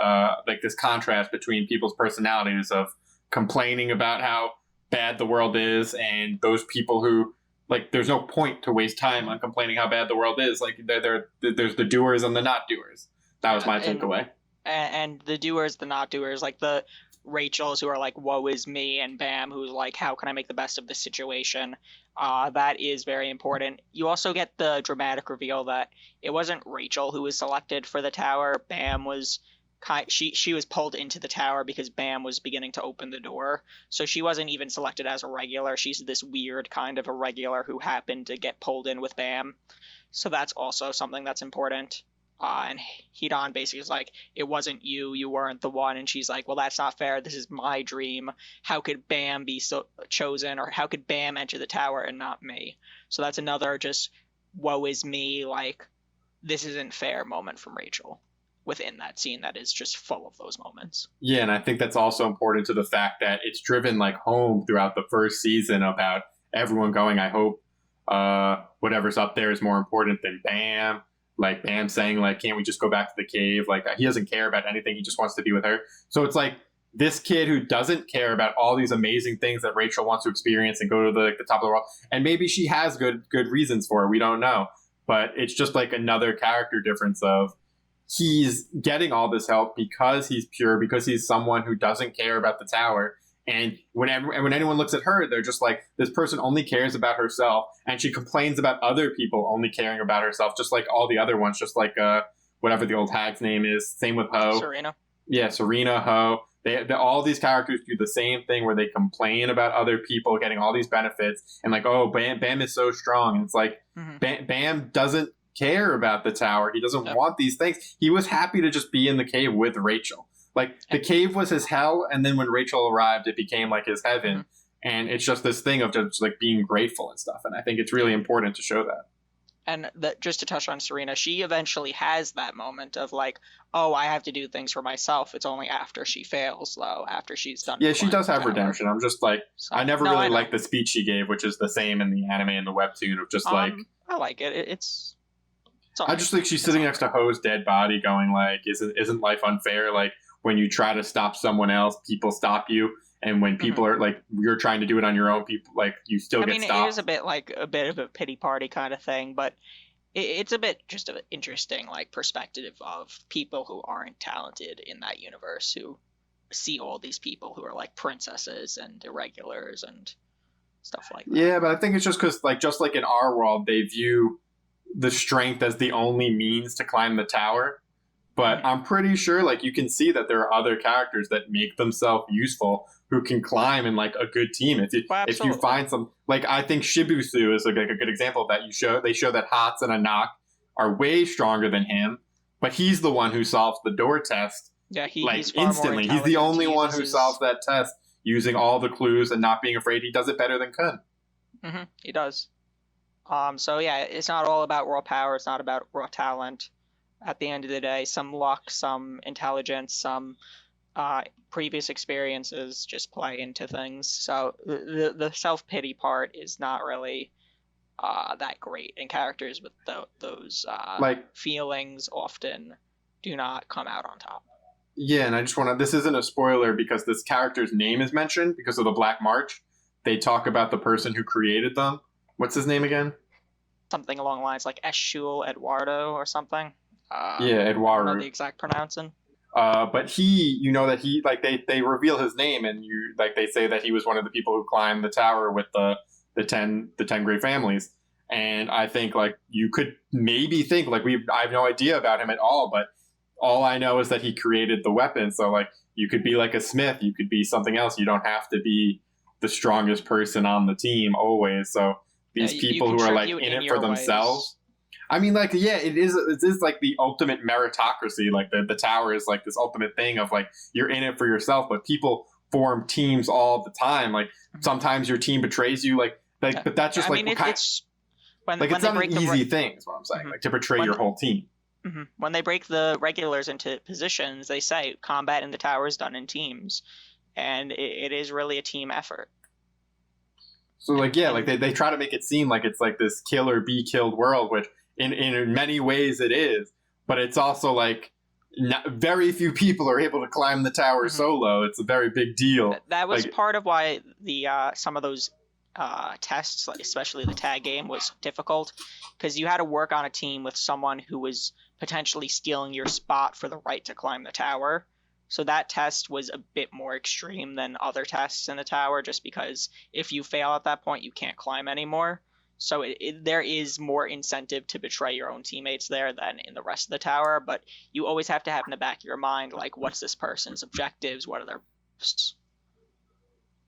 like this contrast between people's personalities of complaining about how bad the world is and those people who like there's no point to waste time on complaining how bad the world is. Like there's the doers and the not doers. That was my takeaway. And the doers, the not doers, like the Rachels who are like, woe is me, and Bam who's like, how can I make the best of this situation? That is very important. You also get the dramatic reveal that it wasn't Rachel who was selected for the tower. Bam was she was pulled into the tower because Bam was beginning to open the door. So she wasn't even selected as a regular. She's this weird kind of a regular who happened to get pulled in with Bam. So that's also something that's important. And Hidan basically is like, it wasn't you weren't the one. And she's like, well, that's not fair. This is my dream. How could Bam be so chosen, or how could Bam enter the tower and not me? So that's another just woe is me, like this isn't fair moment from Rachel within that scene that is just full of those moments. Yeah, and I think that's also important to the fact that it's driven like home throughout the first season about everyone going, I hope whatever's up there is more important than Bam. Like Bam saying like, can't we just go back to the cave? Like he doesn't care about anything. He just wants to be with her. So it's like this kid who doesn't care about all these amazing things that Rachel wants to experience and go to the top of the world. And maybe she has good reasons for it. We don't know. But it's just like another character difference of he's getting all this help because he's pure, because he's someone who doesn't care about the tower. And when anyone looks at her, they're just like, this person only cares about herself. And she complains about other people only caring about herself, just like all the other ones, just like whatever the old hag's name is. Same with Ho. Serena. Yeah, Serena, Ho. They all these characters do the same thing where they complain about other people getting all these benefits. And like, oh, Bam is so strong. And it's like, Bam doesn't care about the tower. He doesn't want these things. He was happy to just be in the cave with Rachel. Like the cave was his hell, and then when Rachel arrived, it became like his heaven. And it's just this thing of just like being grateful and stuff. And I think it's really important to show that. And just to touch on Serena, she eventually has that moment of like, oh, I have to do things for myself. It's only after she fails, though, after she's done. Yeah, she does have redemption. I'm just like, So, I never really liked the speech she gave, which is the same in the anime and the webtoon of just like. I like it. It's I just think she's sitting next to Ho's dead body going like, isn't life unfair? Like when you try to stop someone else, people stop you. And when people are like, you're trying to do it on your own, people like you still get stopped. It is a bit of a pity party kind of thing, but it's a bit just an interesting like perspective of people who aren't talented in that universe, who see all these people who are like princesses and irregulars and stuff like that. Yeah, but I think it's just because like just like in our world, they view the strength as the only means to climb the tower. But I'm pretty sure like you can see that there are other characters that make themselves useful who can climb in like a good team. If you find some, like I think Shibusu is like a good example of that. They show that Hats and Anak are way stronger than him, but he's the one who solves the door test. Yeah, he's instantly. He's the only one who solves that test using all the clues and not being afraid. He does it better than Kun. He does. So yeah, it's not all about raw power. It's not about raw talent. At the end of the day, some luck, some intelligence, some previous experiences just play into things. So the self-pity part is not really that great, and characters with those feelings often do not come out on top. Yeah, and I just want to, this isn't a spoiler because this character's name is mentioned because of the Black March. They talk about the person who created them. What's his name again? Something along the lines like Eshul Eduardo or something. Yeah, Eduardo. I don't know the exact pronouncing. But he, like they reveal his name, and they say that he was one of the people who climbed the tower with the 10 great families. And I think like you could maybe think like I have no idea about him at all, but all I know is that he created the weapon. So like you could be like a smith, you could be something else. You don't have to be the strongest person on the team always. So these people who are like in it for themselves. I mean, like, yeah, it is like the ultimate meritocracy. Like the tower is like this ultimate thing of like you're in it for yourself, but people form teams all the time. Like sometimes your team betrays you. Like but that's just it's not an easy thing. Is what I'm saying. Like to betray your whole team. When they break the regulars into positions, they say combat in the tower is done in teams, and it is really a team effort. So like yeah, like they try to make it seem like it's like this kill or be killed world, which in many ways it is, but it's also like very few people are able to climb the tower solo. It's a very big deal. That was part of why the some of those tests, like especially the tag game, was difficult, because you had to work on a team with someone who was potentially stealing your spot for the right to climb the tower. So that test was a bit more extreme than other tests in the tower, just because if you fail at that point, you can't climb anymore. So there is more incentive to betray your own teammates there than in the rest of the tower, but you always have to have in the back of your mind, like, what's this person's objectives? What are their posts?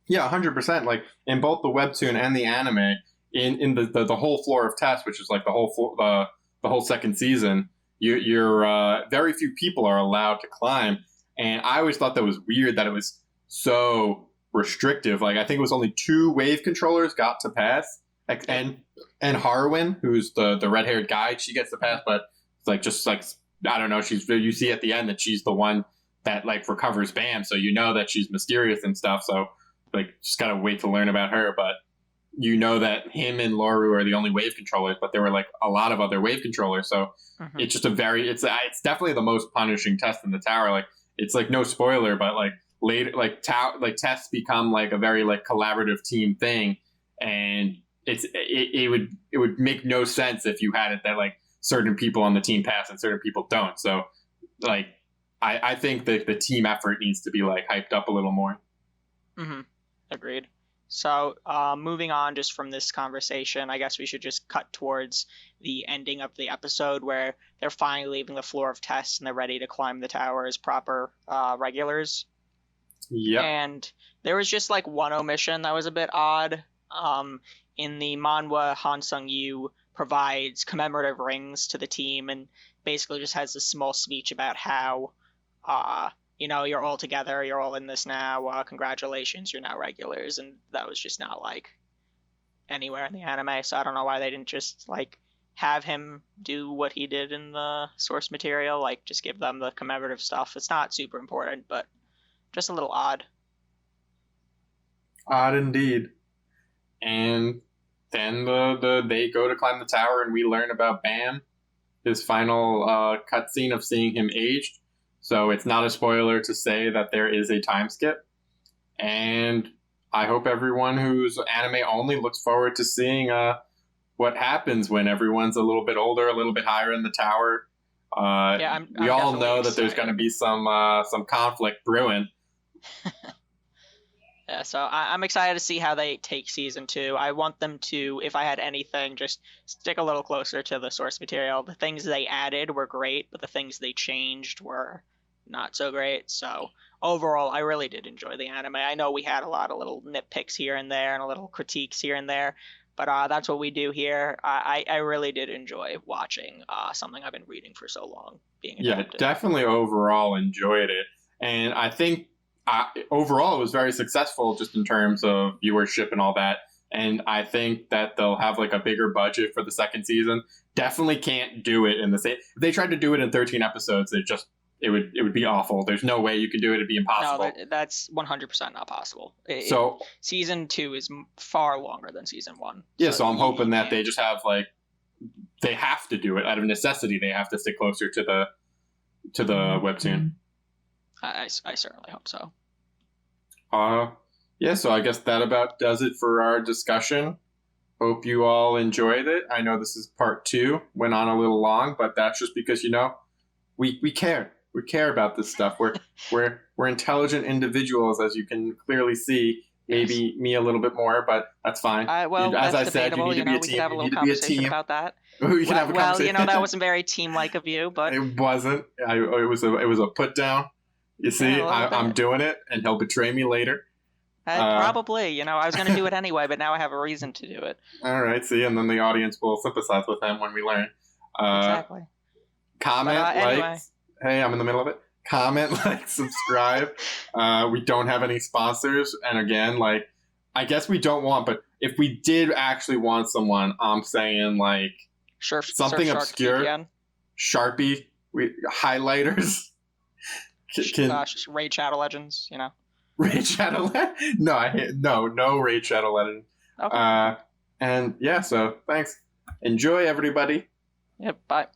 Yeah, 100%. Like in both the webtoon and the anime, in the whole floor of tests, which is like the whole second season, you're very few people are allowed to climb, and I always thought that was weird that it was so restrictive. Like I think it was only 2 wave controllers got to pass. And Harwin, who's the red-haired guy, she gets the pass, but it's like just like I don't know, you see at the end that she's the one that like recovers Bam, so you know that she's mysterious and stuff. So like just gotta wait to learn about her. But you know that him and Loru are the only wave controllers, but there were like a lot of other wave controllers. So it's just it's definitely the most punishing test in the tower. Like it's like no spoiler, but like later like tests become like a very like collaborative team thing, and it would make no sense if you had it that like certain people on the team pass and certain people don't. So like I think that the team effort needs to be like hyped up a little more. Agreed. So moving on just from this conversation, I guess we should just cut towards the ending of the episode where they're finally leaving the floor of tests and they're ready to climb the tower as proper regulars. Yeah. And there was just like one omission that was a bit odd. In the manhwa, Han Sung-yu provides commemorative rings to the team and basically just has this small speech about how, you're all together, you're all in this now, congratulations, you're now regulars, and that was just not, like, anywhere in the anime, so I don't know why they didn't just, like, have him do what he did in the source material, like, just give them the commemorative stuff. It's not super important, but just a little odd. Odd indeed. And then they go to climb the tower, and we learn about Bam, his final cutscene of seeing him aged. So it's not a spoiler to say that there is a time skip. And I hope everyone who's anime only looks forward to seeing what happens when everyone's a little bit older, a little bit higher in the tower. We all know that there's going to be some conflict brewing. Yeah, so I'm excited to see how they take season 2. I want them to, if I had anything, just stick a little closer to the source material. The things they added were great, but the things they changed were not so great. So overall, I really did enjoy the anime. I know we had a lot of little nitpicks here and there and a little critiques here and there, but that's what we do here. I really did enjoy watching something I've been reading for so long being adapted. Yeah, definitely overall enjoyed it. And I think overall it was very successful just in terms of viewership and all that. And I think that they'll have like a bigger budget for the second season. Definitely can't do it in the same. If they tried to do it in 13 episodes, it would be awful. There's no way you can do it. It'd be impossible. No, that's 100% not possible. So season 2 is far longer than season 1. Yeah, so I'm hoping that they just have like they have to do it out of necessity. They have to stick closer to the webtoon. I certainly hope so. Yeah, so I guess that about does it for our discussion. Hope you all enjoyed it. I know this is part 2. Went on a little long, but that's just because, we care. We care about this stuff. We're intelligent individuals, as you can clearly see, maybe me a little bit more, but that's fine. Well, As that's I said, you debatable. need to be a We team. could have a You little need to be a conversation team. about that. We can have a Well, conversation. that wasn't very team-like of you, but It wasn't. It was a put down. You see, Yeah, a little I'm bit. doing it, and he'll betray me later. Probably. I was going to do it anyway, but now I have a reason to do it. All right, see, and then the audience will sympathize with him when we learn. Exactly. Comment, But, like. anyway. Hey, I'm in the middle of it. Comment, like, subscribe. We don't have any sponsors, and again, like, I guess we don't want, but if we did actually want someone, I'm saying like something Surfshark obscure, VPN. Sharpie, highlighters. Raid Shadow Legends, Raid Shadow Legend? No Raid Shadow Legend. Okay. And yeah, so thanks. Enjoy, everybody. Yep, bye.